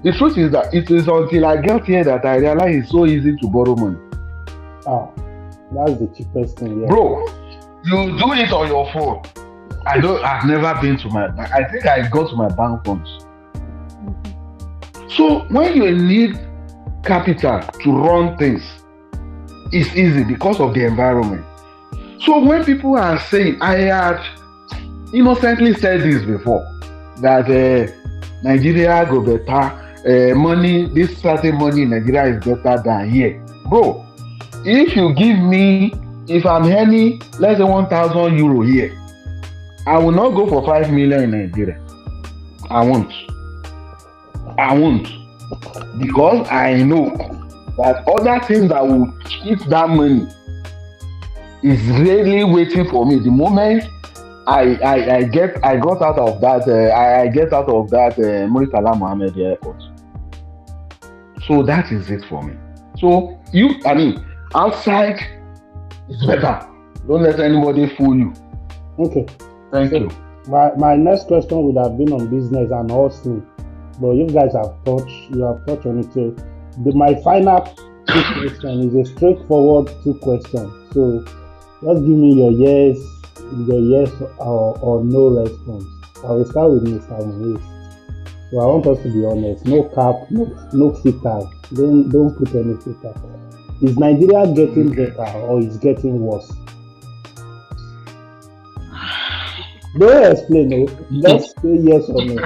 The truth is that it is until I get here that I realize it's so easy to borrow money. Ah, that's the cheapest thing. Yeah. Bro, you do it on your phone. I've never been to my bank. I think I go to my bank once. So when you need capital to run things, it's easy because of the environment. So when people are saying, I have innocently said this before, that Nigeria go better, money, this certain money in Nigeria is better than here. Bro, if you give me, if I'm earning, let's say 1,000 euro here, I will not go for 5 million in Nigeria. I won't. Because I know that other things that will keep that money is really waiting for me. The moment I get out of that Muritala Mohammed airport. So that is it for me. So outside is better. Don't let anybody fool you. Okay. Thank you. My next question would have been on business and hustling, but you guys have touched on it. So my final question is a straightforward 2 questions. So just give me your yes or no response. I will start with Mr. Muizz. So I want us to be honest. No cap, no filter. Don't put any filter. Is Nigeria getting better or is getting worse? Don't explain it. Just say yes or no.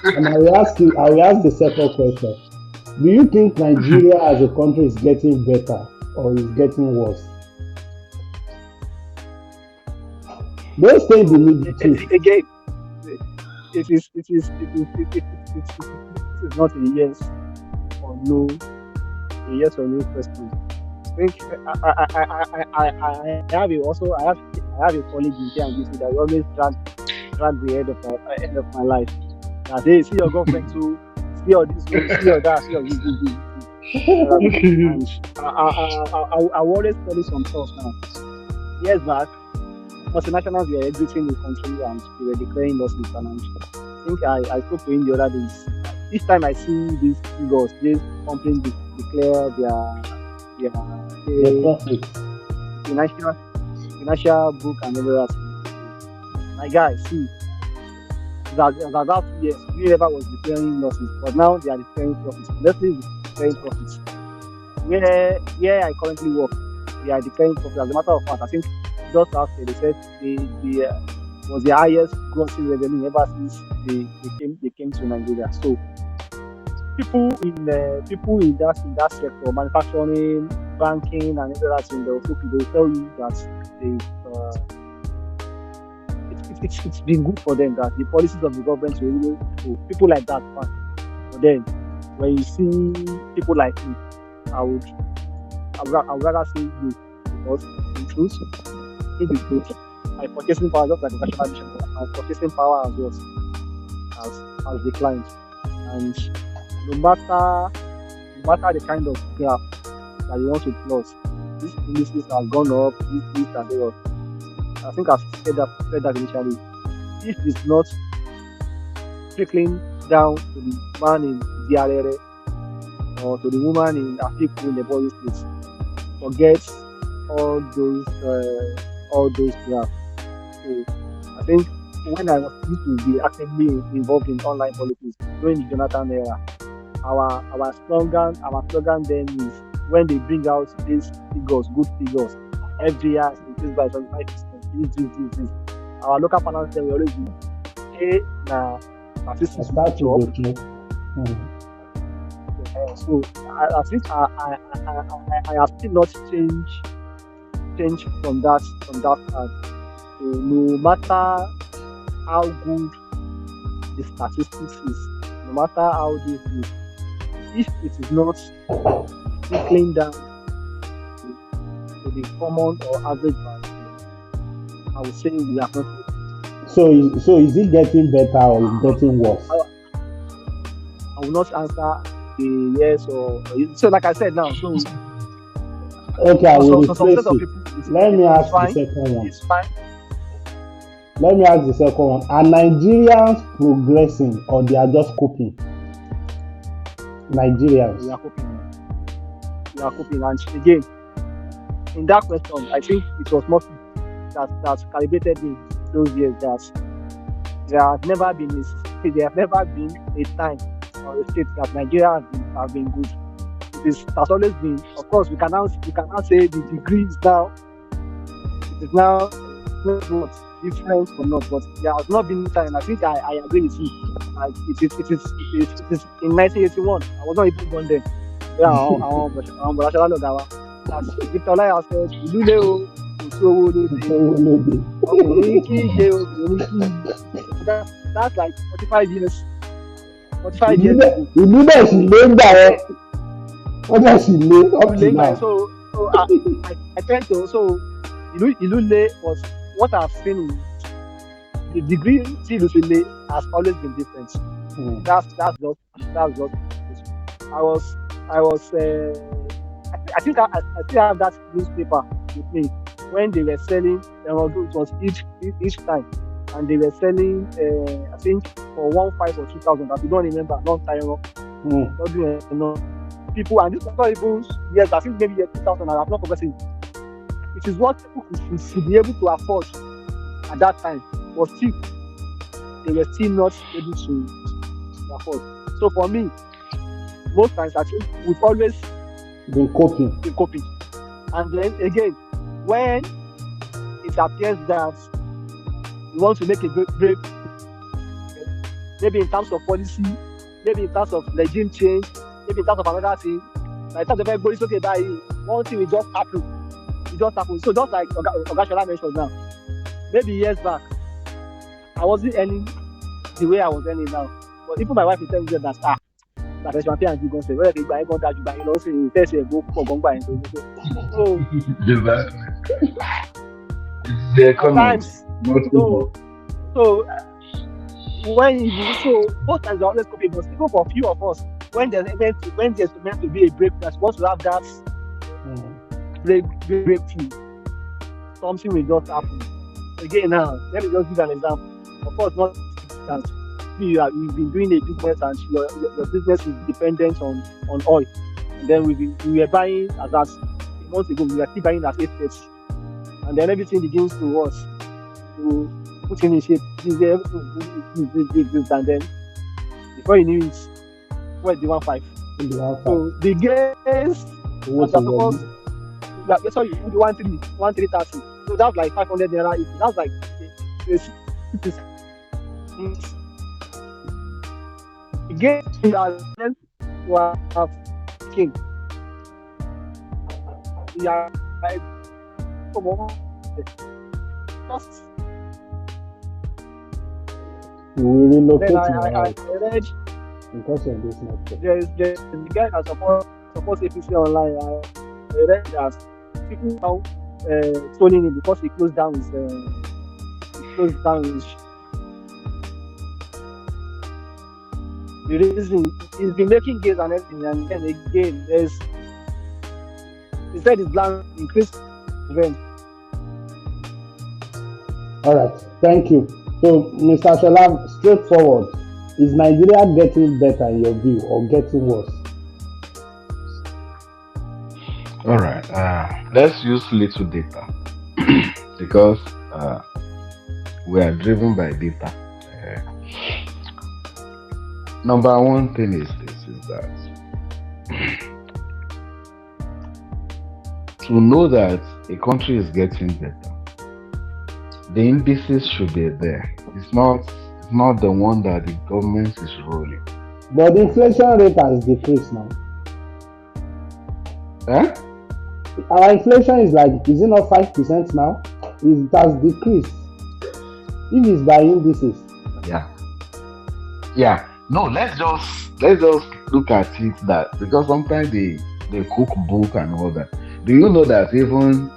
And I will ask the second question. Do you think Nigeria as a country is getting better or is getting worse? Don't stay in the middle. Again, it is not a yes or no, a yes or no question. I think I have a colleague in here and that we always drag the end of my life. That hey, see your girlfriend too, see your this, see your that, see your this. I always tell you some stuff now. Years back, multinationals were exiting the country and they were declaring losses financially. I think I spoke to him the other days. Each time I see these figures, these companies declare their financial book and everything. My guy, see, that 2 years, Unilever was declaring losses, but now they are declaring profits. Let's say declaring profits. Where I currently work, they are declaring profits. As a matter of fact, I think just last year they said they was the highest grossing revenue ever since they came to Nigeria. So people in that sector, manufacturing, banking, and everything, they will tell you that it's been good for them, that the policies of the government will really go. People like that, fine. But then when you see people like me, I would rather say you, because in truth, in the truth, my purchasing power, just like the national mission, my purchasing power as well has declined. And no matter the kind of graph that you want to plot, these indices have gone up, these and they are. I think I've said that initially. If it's not trickling down to the man in Diarere or to the woman in Afiku in the body state, forget all those graphs. So I think when I was used to be actively involved in online politics during the Jonathan era, our slogan then is, when they bring out these figures, good figures, FDR is increased by 25%. This. Our local panel will always be, hey, now, assistance Start to job. go through. So I think I have still not changed from that part. So no matter how good the statistics is, no matter how this is, if it is not trickling down to the common or average man, I would say we are not. So is it getting better or is it getting worse? I will not answer a yes or so. Like I said now, so Okay, I will some replace set of it. people. Let me ask the fine. second one. It's fine. Let me ask the second one. Are Nigerians progressing or they are just coping? Nigerians. We are coping. We are coping. And again, in that question, I think it was mostly that calibrated me those years that there has never been a time or a state that Nigeria have been good. It has always been. Of course, we can now say the degree is now. It is now not different from not, but there has not been time. I think I agree with you. Like it is in 1981. I was not even born then. Yeah, àwọn bọ̀dá ṣọlá lọ̀gá wa. That's Victor Olaiya said, ìlú lé o, kò sí owó lóde. Ọkùnrin kì í ṣe obìnrin kì í. That's like 45 years. 45 years ago. Ìlú náà sì lé ń gbà ẹ́. Wọ́n náà sì lé up to now. So I tend to Ilule was what I've seen. The degree Ilule has always been different. That's just. I think I still have that newspaper with me when they were selling. It was each time, and they were selling. I think for 1,500 or 2,000. I don't remember. Long time. People, and this was not even years. I think maybe 2,000. I have not forgotten. It is what people should be able to afford at that time, but still they were still not able to afford. So for me, most times I think we've always been coping. And then again, when it appears that you want to make a break, maybe in terms of policy, maybe in terms of regime change, maybe in terms of another thing, like in terms of everybody's okay by one thing will just happen. So just like Oga Shola mentioned now, maybe years back, I wasn't earning the way I was earning now. But even my wife will tell me that that I should pay and do say, well, if I go that you buy, say you first go for Gongba and so. It's the economy. So when most times they always copy, but even for few of us, when there's meant to be a break, we're supposed to have that. Breakthrough. Something will just happen. Again, now let me just give an example. Of course, not that you've been doing a business and your business is dependent on oil. And then we were buying as a month ago. We were still buying at 8:30, and then everything begins to put in shape. This, and then before you knew it, where's the 1.5? So the gains was supposed. Sorry, 1.30. So that's like 500 naira. That's like again that have king. Yeah, like just. We will relocate. Then I read because of this network. There's the guy that supports APC online. I read that people now trolling him because he closed down his the reason he's been making gains and everything, and then again he said his plan increased event. All right, thank you. So Mr. Shola, straightforward, is Nigeria getting better in your view or getting worse? All right, let's use little data because we are driven by data. Number one thing is that to know that a country is getting better, the indices should be there. It's not the one that the government is rolling. But the inflation rate has decreased now. Huh? Our inflation is it not 5% now? It has decreased. If it's by indices. Yeah. No, let's just look at it that because sometimes they cook book and all that. Do you know that even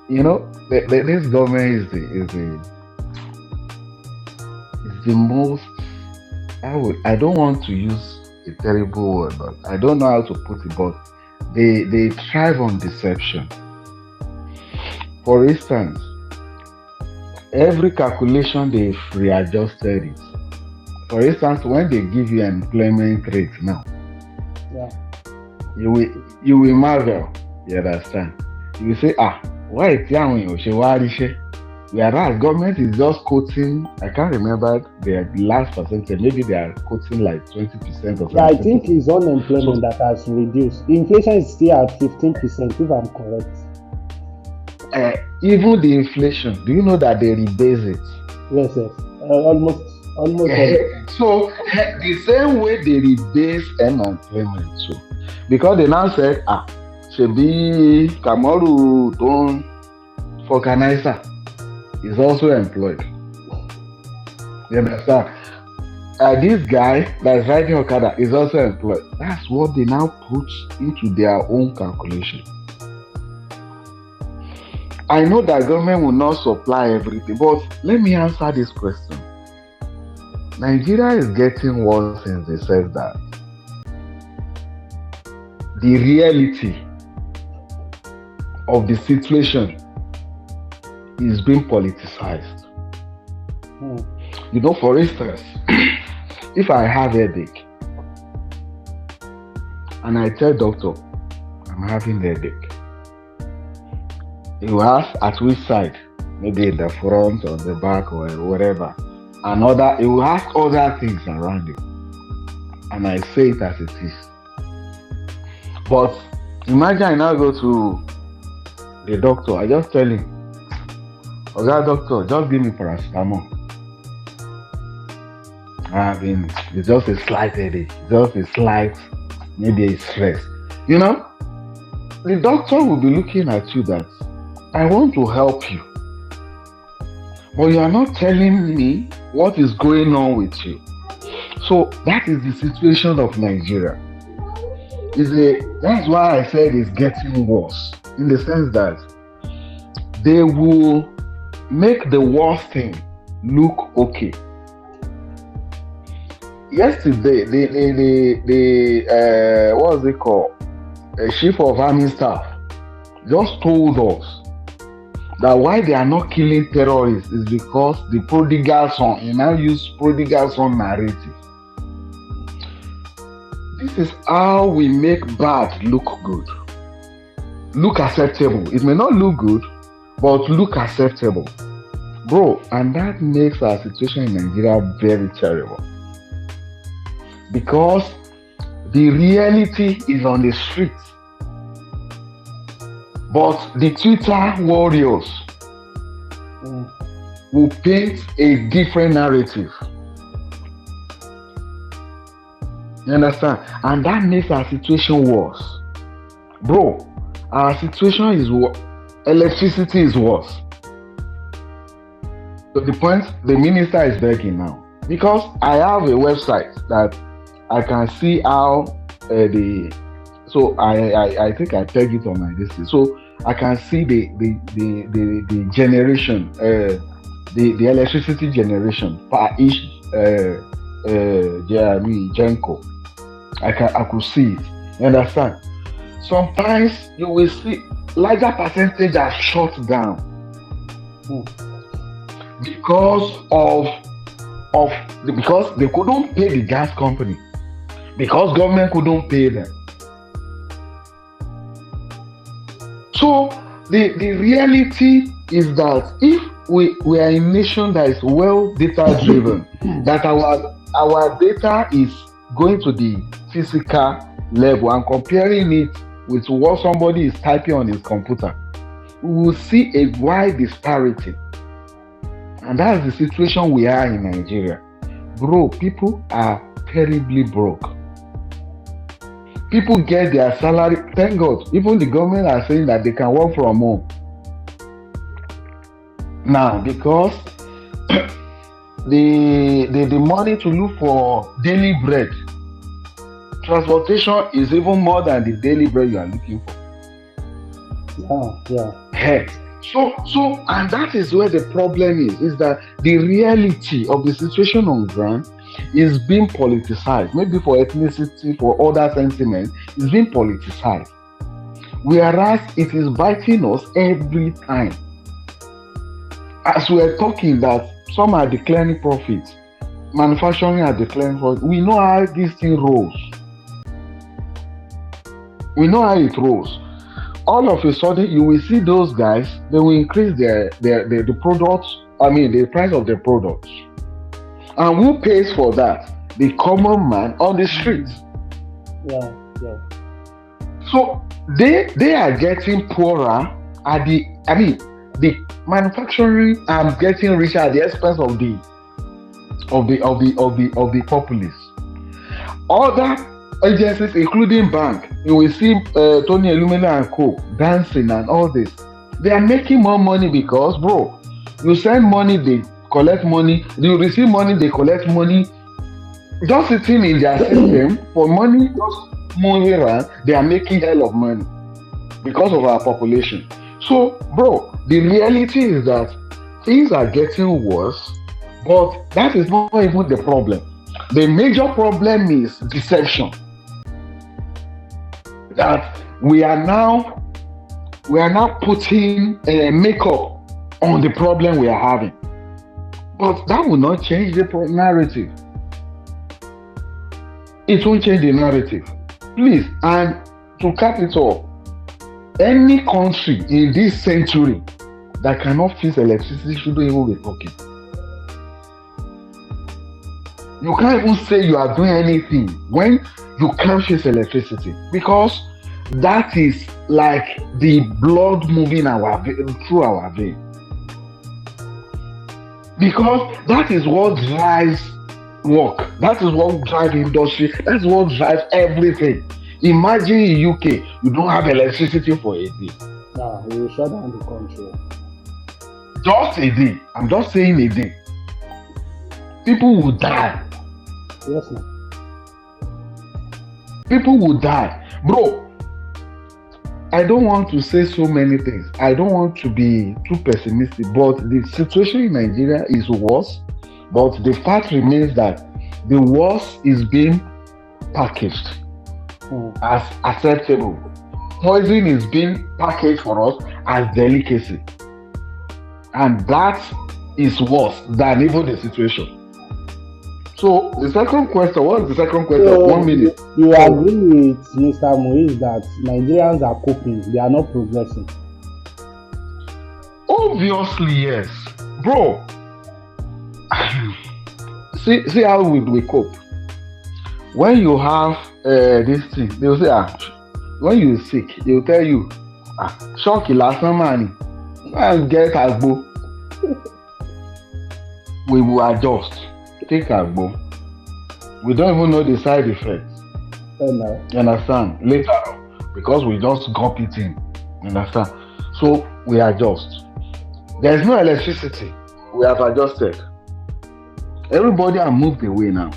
this government is the most. I don't want to use a terrible word, but I don't know how to put it. But they thrive on deception. For instance, every calculation they've readjusted it. For instance, when they give you an employment rate now, Yeah. You will marvel. You understand? You will say, why is Yahweh? Whereas government is just quoting, I can't remember the last percentage, maybe they are quoting like 20% or Yeah, I think 17%. it's unemployment So that has reduced. Inflation is still at 15%, if I'm correct. even the inflation, do you know that they rebase it? Yes, yes. Almost everything. So the same way they rebase unemployment too, because they now said, Shebi Kamaru don Organizer is also employed. You understand? This guy that is riding Okada is also employed. That's what they now put into their own calculation. I know that government will not supply everything, but let me answer this question. Nigeria is getting worse in the sense that the reality of the situation is being politicized. For instance, if I have headache and I tell doctor I'm having headache, he will ask at which side, maybe in the front or the back or whatever. He will ask other things around it, and I say it as it is. But imagine I now go to the doctor, I just tell him, okay, doctor, just give me paracetamol. It's just a slight headache, just a slight, maybe a stress. The doctor will be looking at you that I want to help you, but you are not telling me what is going on with you. So that is the situation of Nigeria. That's why I said it's getting worse, in the sense that they will make the worst thing look okay. Yesterday, the what was it called? A chief of army staff just told us that why they are not killing terrorists is because the prodigal son, he now use prodigal son narrative. This is how we make bad look good, look acceptable. It may not look good, but look acceptable, bro. And that makes our situation in Nigeria very terrible, because the reality is on the streets. But the Twitter warriors will paint a different narrative. You understand? And that makes our situation worse. Bro, our situation is worse. Electricity is worse. To the point the minister is begging now. Because I have a website that I can see how so I think I peg it on my list. So I can see the generation, the electricity generation per each Genco. I could see it. You understand? Sometimes you will see larger percentage are shut down because they couldn't pay the gas company, because government couldn't pay them. So the reality is that if we are a nation that is well data driven, that our data is going to the physical level and comparing it with what somebody is typing on his computer, we will see a wide disparity. And that's the situation we are in Nigeria. Bro, people are terribly broke. People get their salary. Thank God, even the government are saying that they can work from home now, because the money to look for daily bread, transportation is even more than the daily bread you are looking for. Yeah. So, and that is where the problem is that the reality of the situation on ground is being politicized. Maybe for ethnicity, for other sentiments, it's being politicized. Whereas it is biting us every time. As we are talking that some are declaring profits, manufacturing are declaring profits, we know how this thing rolls. We know how it rolls. All of a sudden, you will see those guys. They will increase their the products. I mean, the price of their products. And who pays for that? The common man on the streets. Yeah, yeah. So they are getting poorer at the. I mean, the manufacturing are getting richer at the expense of the populace. Other agencies, including bank, you will see Tony Elumelu and Co. dancing and all this. They are making more money because, bro, you send money, they collect money. You receive money, they collect money. Just sitting in their system for money, just moving around, they are making hell of money because of our population. So, bro, the reality is that things are getting worse, but that is not even the problem. The major problem is deception. That we are now putting makeup on the problem we are having, but that will not change the narrative. It won't change the narrative. Please, and to cap it off, any country in this century that cannot fix electricity shouldn't even be talking. You can't even say you are doing anything when you can't fix electricity, because that is like the blood moving through our vein. Because that is what drives work. That is what drives industry. That's what drives everything. Imagine in UK, you don't have electricity for a day. Nah, we will shut down the country. Just a day. I'm just saying a day. People will die. Yes, ma'am. People will die. Bro, I don't want to say so many things. I don't want to be too pessimistic, but the situation in Nigeria is worse. But the fact remains that the worst is being packaged as acceptable. Poison is being packaged for us as delicacy. And that is worse than even the situation. So the second question, what is the second question? So 1 minute. you agree with Mr. Muizz that Nigerians are coping, they are not progressing? Obviously, yes. Bro, see how we cope. When you have this thing, they will say, when you sick, they will tell you, shock last money, and get agbo. We will adjust. Take agbo. We don't even know the side effects. No. You understand? Later, because we just gulp it in. You understand? So we adjust. There is no electricity. We have adjusted. Everybody are moved away now.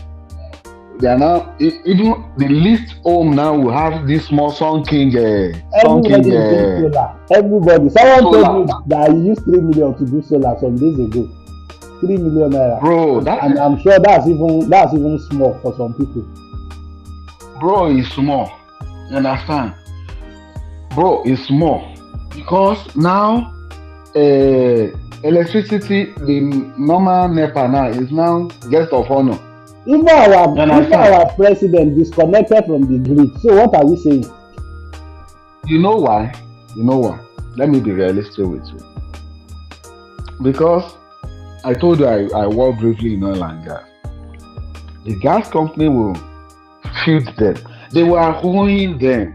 They are now, even the least home now will have this small Sun King. Everybody is doing solar. Everybody. Someone told me that he used 3 million to do solar some days ago. 3 million naira. Bro, and I'm sure that's even small for some people. Bro, it's small. You understand? Bro, it's small. Because now electricity, the normal NEPA now is now guest of honor. Even our president disconnected from the grid. So what are we saying? You know why? Let me be realistic with you. Because I told you I work briefly in oil and gas. The gas company will feed them. They were owing them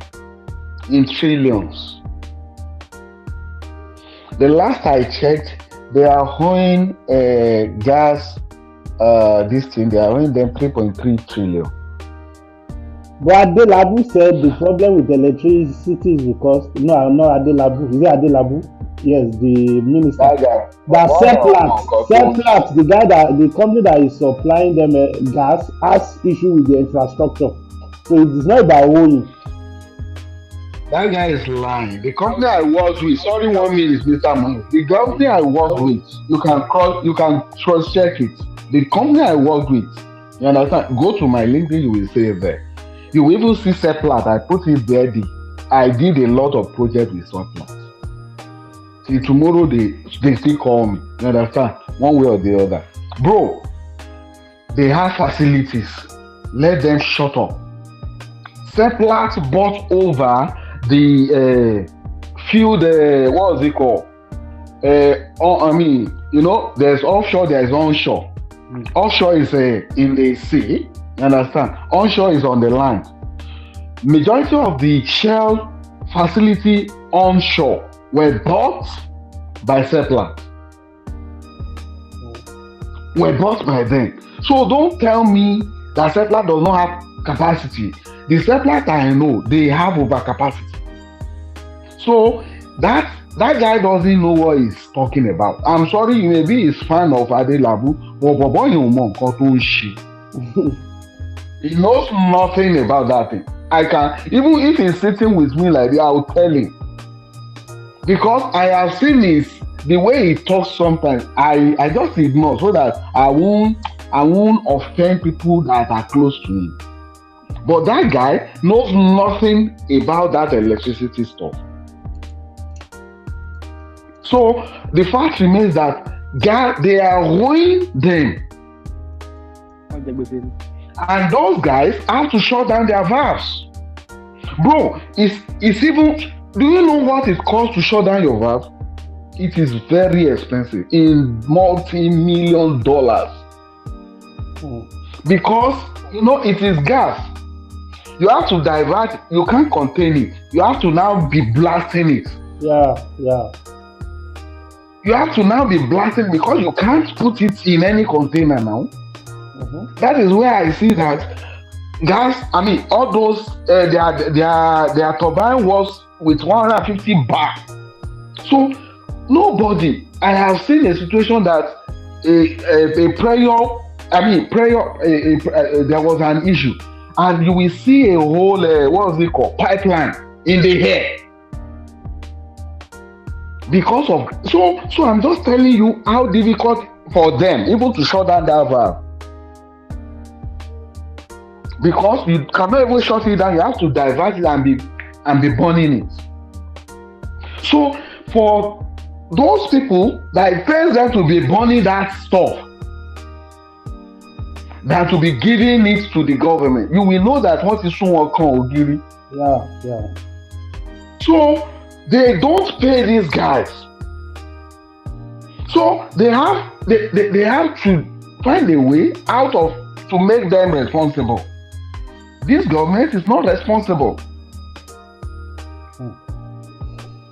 in trillions. The last I checked, they are owing gas, this thing, they are owing them 3.3 trillion. But Adelabu said the problem with electricity is because, no, not Adelabu, is it Adelabu? Yes, the minister. But Seplat, the company that is supplying them gas, has issue with the infrastructure. So it is not about owing. That guy is lying. The company I work with, sorry 1 minute, Mr. Muizz. The company I work with, you can cross check it. The company I work with, you understand? Go to my LinkedIn, you will see it there. You will even see Seplat. I put it there. I did a lot of projects with Seplat. See, tomorrow they still call me. You understand? One way or the other. Bro, they have facilities. Let them shut up. Seplat bought over the field, what was it called? There's offshore, there's onshore. Offshore is in the sea, you understand? Onshore is on the land. Majority of the Shell facility onshore were bought by Seplat. Were bought by them. So don't tell me that Seplat does not have capacity. The Seplat I know, they have overcapacity. So that guy doesn't know what he's talking about. I'm sorry, you may be his fan of Adelabu, but he knows nothing about that thing. I can, even if he's sitting with me like that, I will tell him. Because I have seen the way he talks sometimes, I just ignore so that I won't offend people that are close to him. But that guy knows nothing about that electricity stuff. So the fact remains that they are owing them. And those guys have to shut down their valves. Bro, it's even, do you know what it costs to shut down your valve? It is very expensive, in multi-million dollars. Because, it is gas. You have to divert, you can't contain it. You have to now be blasting it. Yeah. You have to now be blasting because you can't put it in any container now. That is where I see that gas, all those, their turbine was with 150 bar. So, nobody, I have seen a situation that there was an issue. And you will see a whole, pipeline in the air. Because of, so I'm just telling you how difficult for them even to shut down that valve. Because you cannot even shut it down, you have to divert it and be burning it. So for those people that pays them to be burning that stuff, than to be giving it to the government, you will know that what is someone called Ogiri. Yeah. So they don't pay these guys. So they have to find a way out of to make them responsible. This government is not responsible.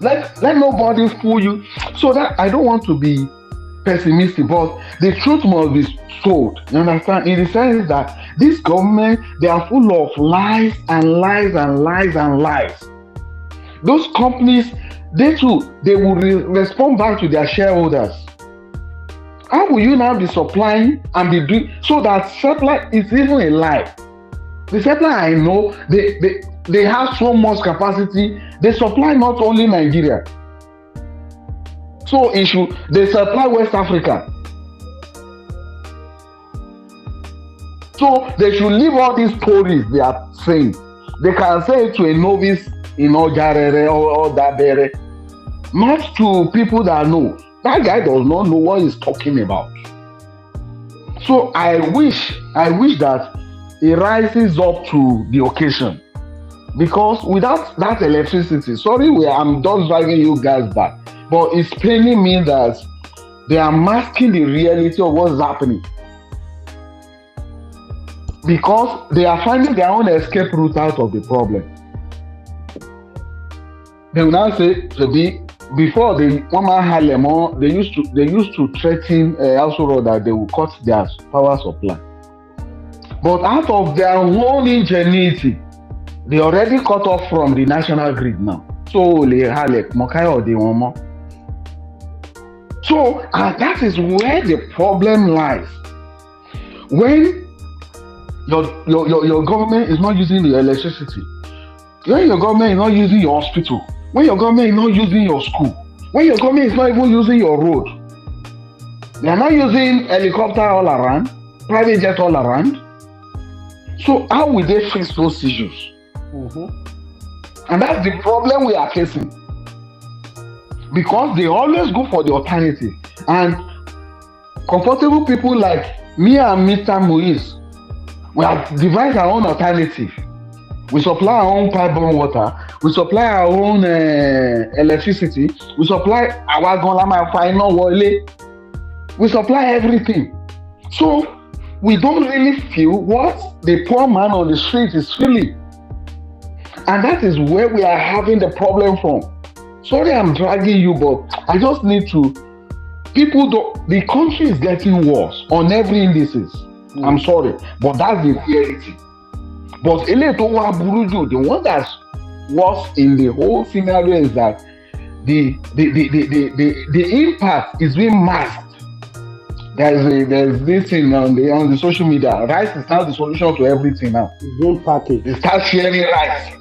Let nobody fool you. So that I don't want to be pessimistic, but the truth must be told. You understand? In the sense that this government, they are full of lies and lies and lies and lies. Those companies, they will respond back to their shareholders. How will you now be supplying and be doing so that supply is even a lie? The supply I know, they have so much capacity. They supply not only Nigeria. So they supply West Africa. So they should leave all these stories they are saying. They can say it to a novice in Ojarere or Dabere, not to people that know. That guy does not know what he's talking about. So I wish that he rises up to the occasion. Because without that electricity, I'm just driving you guys back, but it's paining me that they are masking the reality of what's happening. Because they are finding their own escape route out of the problem. They will now say, before the woman had lemon, they used to threaten also that they will cut their power supply. But out of their own ingenuity, they already cut off from the national grid now. So that is where the problem lies. When your government is not using the electricity, when your government is not using your hospital, when your government is not using your school, when your government is not even using your road, they are not using helicopter all around, private jet all around. So how will they fix those issues? And that's the problem we are facing. Because they always go for the alternative. And comfortable people like me and Mr. Muizz, we have devised our own alternative. We supply our own pipe-borne water. We supply our own electricity. We supply our We supply everything. So we don't really feel what the poor man on the street is feeling. And that is where we are having the problem from. Sorry I'm dragging you, but I just need to. The country is getting worse on every indices. I'm sorry, but that's the reality. But the one that's worse in the whole scenario is that the impact is being masked. There's this thing on the social media. Rice is now the solution to everything now. It's being packaged. They start sharing rice.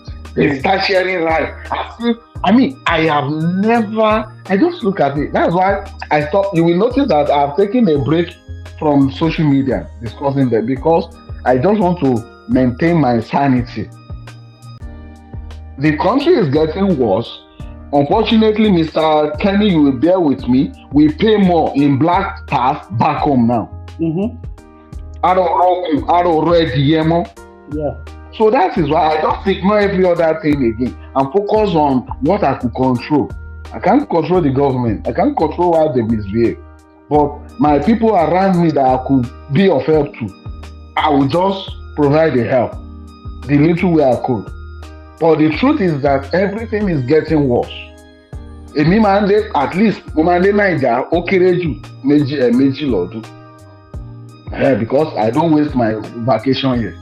I just look at it. That's why I stopped. You will notice that I've taken a break from social media discussing that because I just want to maintain my sanity. The country is getting worse. Unfortunately, Mr. Kenny, you will bear with me. We pay more in black tax back home now. I don't red yemo. Yeah. So that is why I just ignore every other thing again and focus on what I could control. I can't control the government. I can't control how they misbehave. But my people around me that I could be of help to, I will just provide the help, the little way I could. But the truth is that everything is getting worse. At least, because I don't waste my vacation here.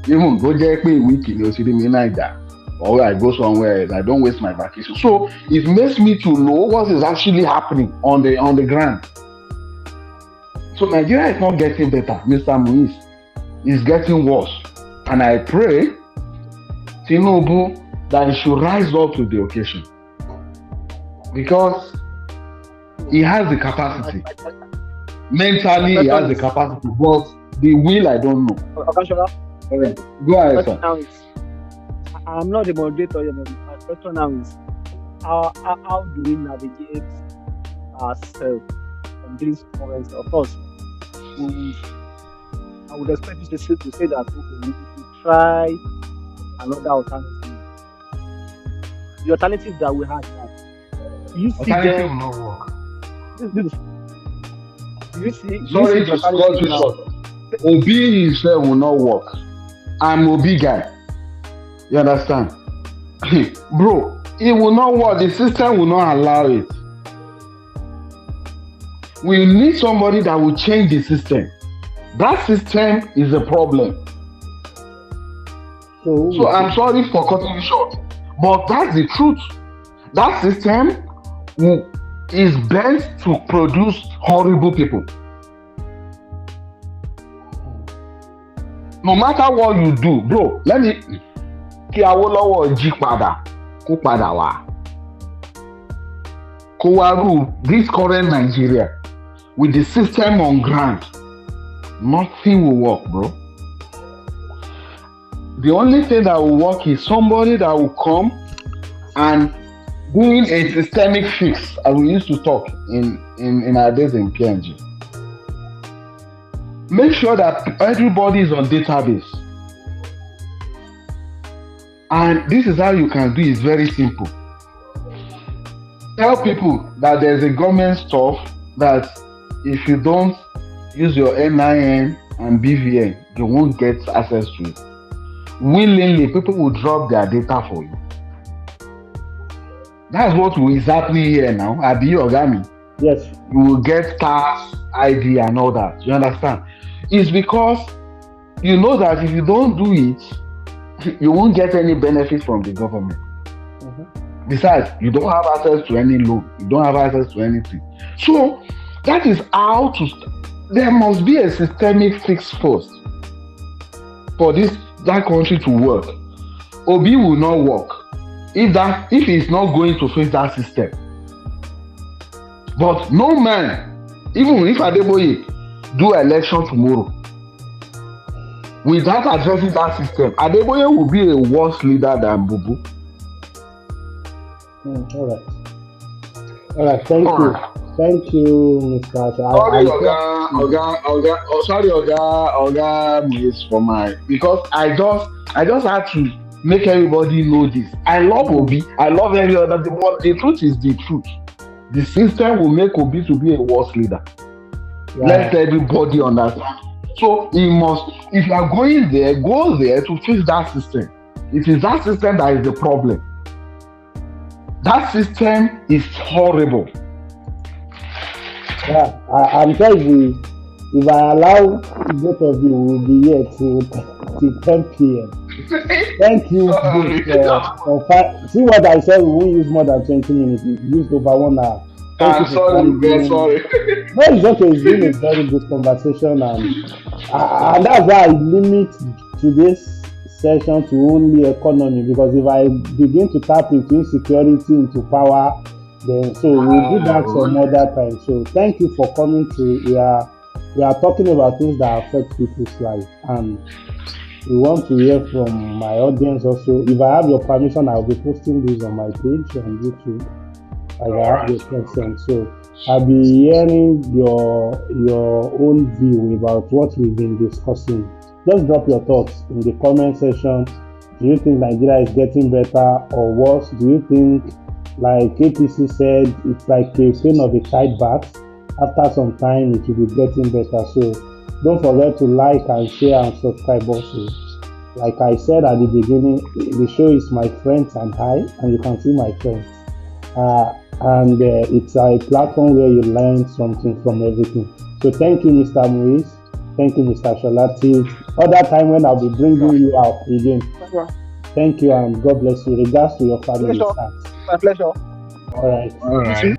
Even go a week in Niger, or I go somewhere else, I don't waste my vacation. So it makes me to know what is actually happening on the ground. So Nigeria is not getting better, Mr. Muizz. It's getting worse. And I pray Tinubu that he should rise up to the occasion. Because he has the capacity. Mentally, he has the capacity. But the will, I don't know. Right. Go ahead, sir. I'm not the moderator here, but my question now is how do we navigate ourselves from these moments? Of course, I would expect you to say that okay, we should try another alternative. The alternative that we have now, do you see Alternative will not work. Do you see? Sorry to cut you short. Obi himself will not work. I'm Obi guy. You understand? Bro, it will not work. The system will not allow it. We need somebody that will change the system. That system is a problem. So I'm sorry for cutting you short. But that's the truth. That system is bent to produce horrible people. No matter what you do, bro, let me kí Awólọ́wọ̀ jí padà kó padà wá. Kó wá rule this current Nigeria with the system on ground. Nothing will work, bro. The only thing that will work is somebody that will come and doing a systemic fix, as we used to talk in our days in PNG. Make sure that everybody is on database. And this is how you can do it. It's very simple. Tell people that there's a government stuff that if you don't use your NIN and BVN, you won't get access to it. Willingly, people will drop their data for you. That's what is happening here now. Abi Ogami. Yes. You will get tax ID and all that. You understand? It's because you know that if you don't do it, you won't get any benefit from the government. Mm-hmm. Besides, you don't have access to any loan. You don't have access to anything. So that is how there must be a systemic fix first for that country to work. Obi will not work if he's not going to face that system. But no man, even if Adeboye do election tomorrow, without addressing that system, Adeboye will be a worse leader than Bubu. All right. Thank you, Mr. Sorry, Oga Muizz, for because I just had to make everybody know this. I love Obi. I love every other thing. But the truth is the truth. The system will make Obi to be a worse leader. Let everybody understand. So he must, if you are going there, go there to fix that system. It is that system that is the problem. That system is horrible. Yeah, I'm sure if I allow both of you, we'll be here till 10 p.m. Thank you both for see what I said. We won't use more than 20 minutes. We used over 1 hour. I'm sorry, bro, sorry. No, it's okay. It's been a very good conversation, and that's why I limit today's session to only economy, because if I begin to tap into insecurity, into power, then so we'll do that some other time. So thank you for coming to. We are talking about things that affect people's life, and we want to hear from my audience also. If I have your permission, I'll be posting this on my page on YouTube. I have your consent. So I'll be hearing your own view about what we've been discussing. Just drop your thoughts in the comment section. Do you think Nigeria is getting better or worse? Do you think, like APC said, it's like a pain of a tight bath? After some time, it will be getting better. So don't forget to like and share and subscribe also. Like I said at the beginning, the show is my friends and I, and you can see my friends. And it's a platform where you learn something from everything. So thank you, Mr. Muizz. Thank you, Mr. Sholati. Other time when I'll be bringing you out again. Thank you, and God bless you. Regards to your family. My pleasure. All right.